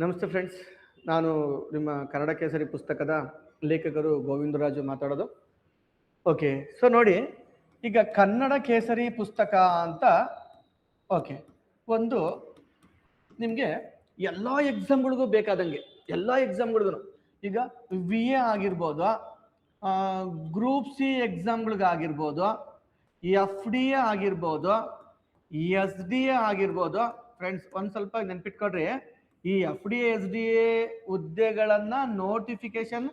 ನಮಸ್ತೆ ಫ್ರೆಂಡ್ಸ್, ನಾನು ನಿಮ್ಮ ಕನ್ನಡ ಕೇಸರಿ ಪುಸ್ತಕದ ಲೇಖಕರು ಗೋವಿಂದರಾಜು ಮಾತಾಡೋದು. ಓಕೆ, ಸೊ ನೋಡಿ, ಈಗ ಕನ್ನಡ ಕೇಸರಿ ಪುಸ್ತಕ ಅಂತ ಒಂದು ನಿಮಗೆ ಎಲ್ಲ ಎಕ್ಸಾಮ್ಗಳಿಗೂ ಬೇಕಾದಂಗೆ ಎಲ್ಲ ಎಕ್ಸಾಮ್ಗಳಿಗೂ ಈಗ ವಿ ಎ ಆಗಿರ್ಬೋದು, ಗ್ರೂಪ್ ಸಿ ಎಕ್ಸಾಮ್ಗಳಿಗಾಗಿರ್ಬೋದು, ಎಫ್ ಡಿ ಎ ಆಗಿರ್ಬೋದು, ಎಸ್ ಡಿ ಎ ಆಗಿರ್ಬೋದು. ಫ್ರೆಂಡ್ಸ್, ಒಂದು ಸ್ವಲ್ಪ ನೆನ್ಪಿಟ್ಕೊಡ್ರಿ, ಈ F D S D A ಹುದ್ದೆಗಳನ್ನ ನೋಟಿಫಿಕೇಶನ್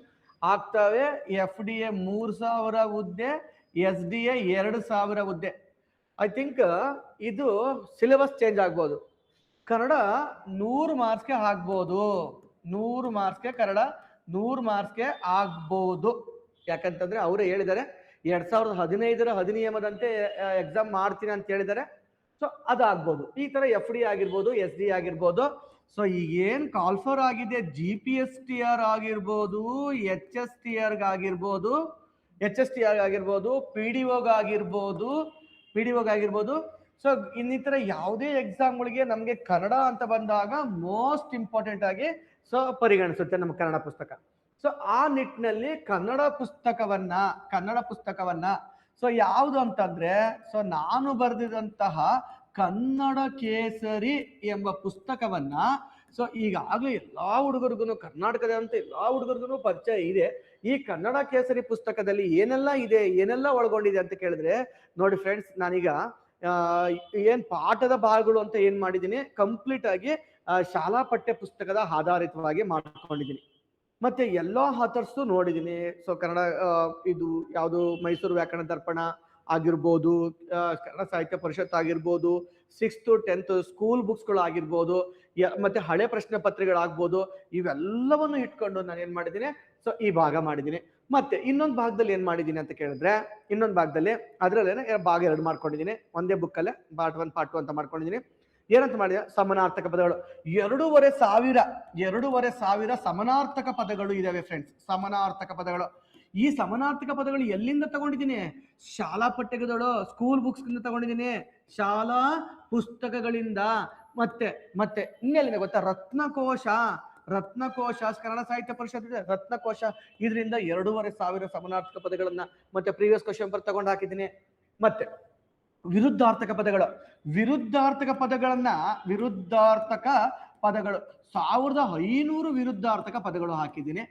ಆಗ್ತವೆ. ಎಫ್ ಡಿ ಎ 3000 ಹುದ್ದೆ, ಎಸ್ ಡಿ ಎ 2000 ಹುದ್ದೆ. ಐ ಥಿಂಕ್ ಇದು ಸಿಲೆಬಸ್ ಚೇಂಜ್ ಆಗ್ಬೋದು. ಕನ್ನಡ 100 ಮಾರ್ಕ್ಸ್ಗೆ ಆಗ್ಬೋದು, 100 ಮಾರ್ಕ್ಸ್ಗೆ ಕನ್ನಡ 100 ಮಾರ್ಕ್ಸ್ಗೆ ಆಗ್ಬೋದು. ಯಾಕಂತಂದ್ರೆ ಅವರೇ ಹೇಳಿದ್ದಾರೆ 2015 ಅಧಿನಿಯಮದಂತೆ ಎಕ್ಸಾಮ್ ಮಾಡ್ತೀನಿ ಅಂತ ಹೇಳಿದ್ದಾರೆ. ಸೊ ಅದಾಗ್ಬೋದು. ಈ ತರ ಎಫ್ ಡಿ ಆಗಿರ್ಬೋದು, ಎಸ್ ಡಿ ಆಗಿರ್ಬೋದು. ಸೊ ಈಗ ಏನ್ ಕಾಲ್ಫರ್ ಆಗಿದೆ, G P S T R ಆಗಿರ್ಬೋದು, ಎಚ್ ಎಸ್ ಟಿ ಆರ್ ಆಗಿರ್ಬೋದು, ಪಿ ಡಿ ಒಗಾಗಿರ್ಬೋದು. ಸೊ ಇನ್ನಿತರ ಯಾವುದೇ ಎಕ್ಸಾಮ್ಗಳಿಗೆ ನಮಗೆ ಕನ್ನಡ ಅಂತ ಬಂದಾಗ ಮೋಸ್ಟ್ ಇಂಪಾರ್ಟೆಂಟ್ ಆಗಿ ಸೊ ಪರಿಗಣಿಸುತ್ತೆ ನಮ್ಮ ಕನ್ನಡ ಪುಸ್ತಕ. ಸೊ ಆ ನಿಟ್ಟಿನಲ್ಲಿ ಕನ್ನಡ ಪುಸ್ತಕವನ್ನ ಸೊ ಯಾವುದು ಅಂತಂದ್ರೆ, ಸೊ ನಾನು ಬರೆದಿದಂತಹ ಕನ್ನಡ ಕೇಸರಿ ಎಂಬ ಪುಸ್ತಕವನ್ನ ಸೊ ಈಗಾಗಲೇ ಎಲ್ಲಾ ಹುಡುಗರಿಗೂ, ಕರ್ನಾಟಕದಂತ ಎಲ್ಲಾ ಹುಡುಗರಿಗೂ ಪರಿಚಯ ಇದೆ. ಈ ಕನ್ನಡ ಕೇಸರಿ ಪುಸ್ತಕದಲ್ಲಿ ಏನೆಲ್ಲ ಇದೆ, ಏನೆಲ್ಲ ಒಳಗೊಂಡಿದೆ ಅಂತ ಕೇಳಿದ್ರೆ, ನೋಡಿ ಫ್ರೆಂಡ್ಸ್, ನಾನೀಗ ಏನ್ ಪಾಠದ ಭಾಗಗಳು ಅಂತ ಏನ್ ಮಾಡಿದ್ದೀನಿ, ಕಂಪ್ಲೀಟ್ ಆಗಿ ಶಾಲಾ ಪಠ್ಯ ಪುಸ್ತಕದ ಆಧಾರಿತವಾಗಿ ಮಾಡ್ಕೊಂಡಿದ್ದೀನಿ. ಮತ್ತೆ ಎಲ್ಲಾ ಆಥರ್ಸ್ ನೋಡಿದ್ದೀನಿ. ಸೊ ಕನ್ನಡ ಇದು ಯಾವುದು, ಮೈಸೂರು ವ್ಯಾಕರಣ ದರ್ಪಣ ಆಗಿರ್ಬೋದು, ಕನ್ನಡ ಸಾಹಿತ್ಯ ಪರಿಷತ್ ಆಗಿರ್ಬೋದು, 6th to 10th ಸ್ಕೂಲ್ ಬುಕ್ಸ್ಗಳು ಆಗಿರ್ಬೋದು, ಮತ್ತೆ ಹಳೆ ಪ್ರಶ್ನೆ ಪತ್ರಿಕೆಗಳಾಗ್ಬೋದು, ಇವೆಲ್ಲವನ್ನು ಇಟ್ಕೊಂಡು ನಾನು ಏನ್ ಮಾಡಿದ್ದೀನಿ, ಸೊ ಈ ಭಾಗ ಮಾಡಿದ್ದೀನಿ. ಮತ್ತೆ ಇನ್ನೊಂದು ಭಾಗದಲ್ಲಿ ಏನ್ ಮಾಡಿದ್ದೀನಿ ಅಂತ ಕೇಳಿದ್ರೆ, ಇನ್ನೊಂದು ಭಾಗದಲ್ಲಿ ಅದ್ರಲ್ಲೇನೆ ಭಾಗ 2 ಮಾಡ್ಕೊಂಡಿದ್ದೀನಿ. ಒಂದೇ ಬುಕ್ಕಲ್ಲೇ ಪಾರ್ಟ್ 1 ಪಾರ್ಟ್ 2 ಅಂತ ಮಾಡ್ಕೊಂಡಿದ್ದೀನಿ. ಏನಂತ ಮಾಡಿದೆ, ಸಮಾನಾರ್ಥಕ ಪದಗಳು 2500 ಸಮಾನಾರ್ಥಕ ಪದಗಳು ಇದಾವೆ ಫ್ರೆಂಡ್ಸ್. ಸಮಾನಾರ್ಥಕ ಪದಗಳು, ಈ ಸಮಾನಾರ್ಥಕ ಪದಗಳು ಎಲ್ಲಿಂದ ತಗೊಂಡಿದ್ದೀನಿ, ಶಾಲಾ ಪಠ್ಯಗಳು, ಸ್ಕೂಲ್ ಬುಕ್ಸ್ ಇಂದ ತಗೊಂಡಿದ್ದೀನಿ, ಶಾಲಾ ಪುಸ್ತಕಗಳಿಂದ. ಮತ್ತೆ ಇನ್ನೆಲ್ಲಿಂದ ಗೊತ್ತಾ, ರತ್ನಕೋಶ ಕನ್ನಡ ಸಾಹಿತ್ಯ ಪರಿಷತ್ ಇದೆ, ರತ್ನಕೋಶ, ಇದರಿಂದ 2500 ಸಮಾನಾರ್ಥಕ ಪದಗಳನ್ನ ಮತ್ತೆ ಪ್ರೀವಿಯಸ್ ಕ್ವಶನ್ ಪೇಪರ್ ತಗೊಂಡು ಹಾಕಿದ್ದೀನಿ. ಮತ್ತೆ ವಿರುದ್ಧಾರ್ಥಕ ಪದಗಳು 1500 ವಿರುದ್ಧಾರ್ಥಕ ಪದಗಳು ಹಾಕಿದ್ದೀನಿ.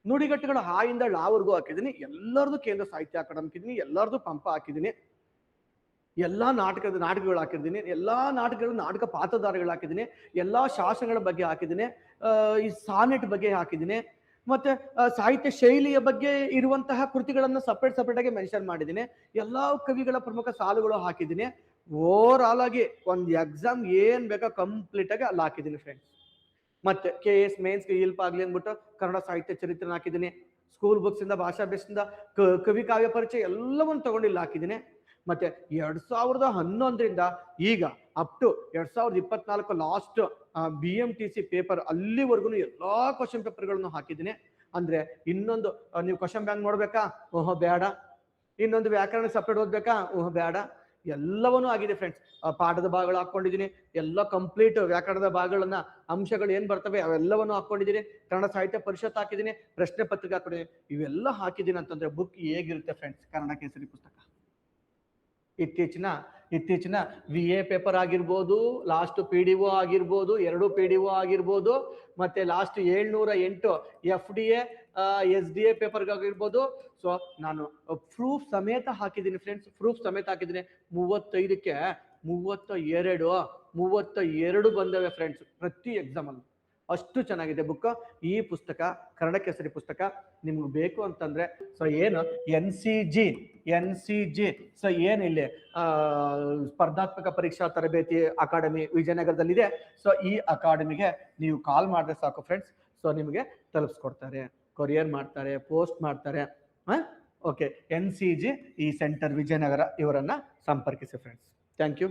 ನುಡಿಗಟ್ಟುಗಳು ಆ ಇಂದ ಳವರೆಗೂ ಹಾಕಿದ್ದೀನಿ. ಎಲ್ಲರದು ಕೇಂದ್ರ ಸಾಹಿತ್ಯ ಅಕಾಡೆಮಿ ಹಾಕಿದ್ದೀನಿ, ಎಲ್ಲರದು ಪಂಪ ಹಾಕಿದ್ದೀನಿ, ಎಲ್ಲಾ ನಾಟಕಗಳು ಹಾಕಿದ್ದೀನಿ, ಎಲ್ಲಾ ನಾಟಕ ಪಾತ್ರಧಾರಿಗಳು ಹಾಕಿದ್ದೀನಿ, ಎಲ್ಲಾ ಶಾಸನಗಳ ಬಗ್ಗೆ ಹಾಕಿದ್ದೀನಿ, ಈ ಸಾನೆಟ್ ಬಗ್ಗೆ ಹಾಕಿದ್ದೀನಿ, ಮತ್ತೆ ಸಾಹಿತ್ಯ ಶೈಲಿಯ ಬಗ್ಗೆ ಇರುವಂತಹ ಕೃತಿಗಳನ್ನ ಸಪರೇಟ್ ಆಗಿ ಮೆನ್ಷನ್ ಮಾಡಿದ್ದೀನಿ, ಎಲ್ಲಾ ಕವಿಗಳ ಪ್ರಮುಖ ಸಾಲುಗಳು ಹಾಕಿದ್ದೀನಿ. ಓವರ್ ಆಲ್ ಆಗಿ ಒಂದು ಎಕ್ಸಾಮ್ ಏನ್ ಬೇಕಾ ಕಂಪ್ಲೀಟ್ ಆಗಿ ಅಲ್ಲಿ ಹಾಕಿದ್ದೀನಿ ಫ್ರೆಂಡ್ಸ್. ಮತ್ತೆ KS ಮೇನ್ಸ್ ಇಲ್ಪ ಆಗ್ಲಿ ಅಂದ್ಬಿಟ್ಟು ಕನ್ನಡ ಸಾಹಿತ್ಯ ಚರಿತ್ರೆ ಹಾಕಿದ್ದೀನಿ. ಸ್ಕೂಲ್ ಬುಕ್ಸ್ ಇಂದ, ಭಾಷಾಭ್ಯಾಸದಿಂದ, ಕವಿ ಕಾವ್ಯ ಪರಿಚಯ ಎಲ್ಲವನ್ನು ತಗೊಂಡು ಇಲ್ಲಿ ಹಾಕಿದ್ದೀನಿ. ಮತ್ತೆ 2011ರಿಂದ ಈಗ up to 2024 last BMTC paper ಅಲ್ಲಿವರೆಗೂ ಎಲ್ಲಾ ಕ್ವಶನ್ ಪೇಪರ್ಗಳನ್ನು ಹಾಕಿದ್ದೀನಿ. ಅಂದ್ರೆ ಇನ್ನೊಂದು ನೀವು ಕ್ವಶನ್ ಬ್ಯಾಂಕ್ ನೋಡ್ಬೇಕಾ, ಓಹೋ ಬೇಡ. ಇನ್ನೊಂದು ವ್ಯಾಕರಣ ಸಪ್ರೇಟ್ ಓದ್ಬೇಕಾ, ಓಹೋ ಬೇಡ. ಎಲ್ಲವನ್ನೂ ಆಗಿದೆ ಫ್ರೆಂಡ್ಸ್. ಪಾಠದ ಭಾಗಗಳು ಹಾಕೊಂಡಿದ್ದೀನಿ, ಎಲ್ಲ ಕಂಪ್ಲೀಟ್ ವ್ಯಾಕರಣದ ಭಾಗಗಳನ್ನ, ಅಂಶಗಳು ಏನ್ ಬರ್ತವೆ ಅವೆಲ್ಲವನ್ನು ಹಾಕೊಂಡಿದ್ದೀನಿ. ಕನ್ನಡ ಸಾಹಿತ್ಯ ಪರಿಷತ್ ಹಾಕಿದ್ದೀನಿ, ಪ್ರಶ್ನೆ ಪತ್ರಿಕೆ ಹಾಕೊಂಡಿದ್ದೀನಿ. ಇವೆಲ್ಲ ಹಾಕಿದ್ದೀನಿ ಅಂತಂದ್ರೆ ಬುಕ್ ಹೇಗಿರುತ್ತೆ ಫ್ರೆಂಡ್ಸ್, ಕನ್ನಡ ಕೇಸರಿ ಪುಸ್ತಕ. ಇತ್ತೀಚಿನ VA ಪೇಪರ್ ಆಗಿರ್ಬೋದು, ಲಾಸ್ಟ್ PDO ಆಗಿರ್ಬೋದು, 2 PDO ಆಗಿರ್ಬೋದು, ಮತ್ತೆ ಲಾಸ್ಟ್ 708 FDA SDA ಪೇಪರ್ಗೆ ಆಗಿರ್ಬೋದು. ಸೊ ನಾನು ಪ್ರೂಫ್ ಸಮೇತ ಹಾಕಿದ್ದೀನಿ ಫ್ರೆಂಡ್ಸ್, 35ಕ್ಕೆ 32 ಬಂದವೆ ಫ್ರೆಂಡ್ಸ್ ಪ್ರತಿ ಎಕ್ಸಾಮ್ ಅಲ್ಲಿ. ಅಷ್ಟು ಚೆನ್ನಾಗಿದೆ ಬುಕ್. ಈ ಪುಸ್ತಕ, ಕನ್ನಡ ಕೇಸರಿ ಪುಸ್ತಕ ನಿಮ್ಗೆ ಬೇಕು ಅಂತಂದ್ರೆ, ಸೊ ಏನು NCG ಸೊ ಏನಿಲ್ಲಿ ಸ್ಪರ್ಧಾತ್ಮಕ ಪರೀಕ್ಷಾ ತರಬೇತಿ ಅಕಾಡೆಮಿ ವಿಜಯನಗರದಲ್ಲಿದೆ. ಸೊ ಈ ಅಕಾಡೆಮಿಗೆ ನೀವು ಕಾಲ್ ಮಾಡಿದ್ರೆ ಸಾಕು ಫ್ರೆಂಡ್ಸ್. ಸೊ ನಿಮಗೆ ತಲುಪಿಸ್ಕೊಡ್ತಾರೆ, ಕೊರಿಯರ್ ಮಾಡ್ತಾರೆ, ಪೋಸ್ಟ್ ಮಾಡ್ತಾರೆ. ಓಕೆ, NCG ಈ ಸೆಂಟರ್ ವಿಜಯನಗರ, ಇವರನ್ನ ಸಂಪರ್ಕಿಸಿ ಫ್ರೆಂಡ್ಸ್. Thank you.